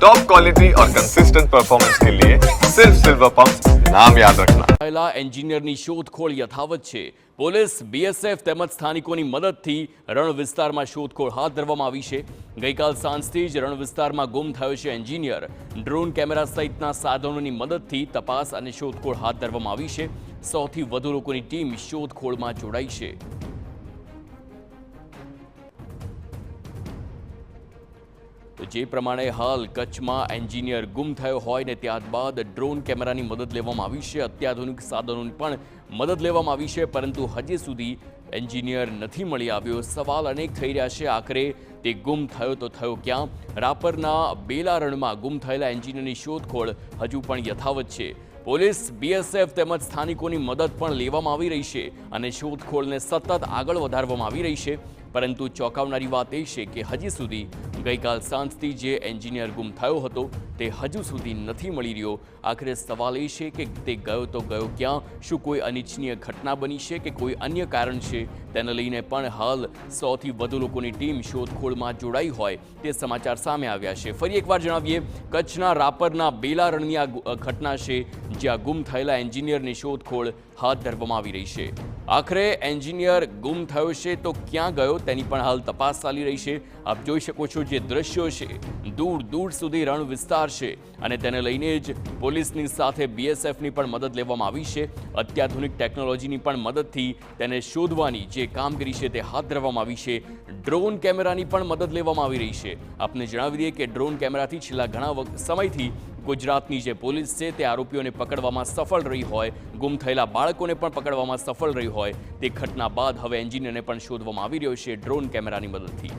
Top quality और consistent performance के लिए सिर्फ सिल्वर पंप नाम याद रखना। પહેલા એન્જિનિયરની શોધખોળ યથાવત છે। પોલીસ બીએસએફ તેમજ સ્થાનિકોની મદદથી રણ વિસ્તારમાં શોધખોળ હાથ ધરવામાં આવી છે। ગઈકાલ સાંજથી જ રણ વિસ્તારમાં ગુમ થયો છે એન્જિનિયર। ડ્રોન કેમેરા સહિતના સાધનોની મદદથી તપાસ અને શોધખોળ હાથ ધરવામાં આવી છે। 100થી વધુ લોકોની ટીમ શોધખોળમાં જોડાઈ છે। જે પ્રમાણે હાલ કચ્છમાં એન્જિનિયર ગુમ થયો હોય ને ત્યારબાદ ડ્રોન કેમેરાની મદદ લેવામાં આવી છે, અત્યાધુનિક સાધનોની પણ મદદ લેવામાં આવી છે, પરંતુ હજી સુધી એન્જિનિયર નથી મળી આવ્યો। સવાલ અનેક થઈ રહ્યા છે, આખરે તે ગુમ થયો તો થયો ક્યાં? રાપરના બેલા રણમાં ગુમ થયેલા એન્જિનિયરની શોધખોળ હજુ પણ યથાવત છે। પોલીસ બીએસએફ તેમજ સ્થાનિકોની મદદ પણ લેવામાં આવી રહી છે અને શોધખોળને સતત આગળ વધારવામાં આવી રહી છે, પરંતુ ચોંકાવનારી વાત એ છે કે હજી સુધી ગઈકાલ સાંજથી જે એન્જિનિયર ગુમ થયો હતો તે હજુ સુધી નથી મળી રહ્યો। આખરે સવાલ એ છે કે તે ગયો તો ગયો ક્યાં? શું કોઈ અનિચ્છનીય ઘટના બની છે કે કોઈ અન્ય કારણ છે? તેને લઈને પણ હાલ 100થી વધુ લોકોની ટીમ શોધખોળમાં જોડાઈ હોય તે સમાચાર સામે આવ્યા છે। ફરી એકવાર જણાવીએ, કચ્છના રાપરના બેલા રણની આ ઘટના છે જ્યાં ગુમ થયેલા એન્જિનિયરની શોધખોળ હાથ ધરવામાં આવી રહી છે। આખરે એન્જિનિયર ગુમ થયો છે તો ક્યાં ગયો તેની પણ હાલ તપાસ ચાલી રહી છે। આપ જોઈ શકો છો જે દ્રશ્યો છે, દૂર દૂર સુધી રણ વિસ્તાર છે અને તેને લઈને જ પોલીસની સાથે બીએસએફની પણ મદદ લેવામાં આવી છે। અત્યાધુનિક ટેકનોલોજીની પણ મદદથી તેને શોધવાની જે કામગીરી છે તે હાથ ધરવામાં આવી છે। ડ્રોન કેમેરાની પણ મદદ લેવામાં આવી રહી છે। આપને જણાવી દઈએ કે ડ્રોન કેમેરાથી છેલ્લા ઘણા સમયથી ગુજરાતની જે પોલીસ છે તે આરોપીઓને પકડવામાં સફળ રહી હોય, ગુમ થયેલા બાળકોને પણ પકડવામાં સફળ રહી હોય, તે ઘટના બાદ હવે એન્જિનિયરને પણ શોધવામાં આવી રહ્યો છે ડ્રોન કેમેરાની મદદથી।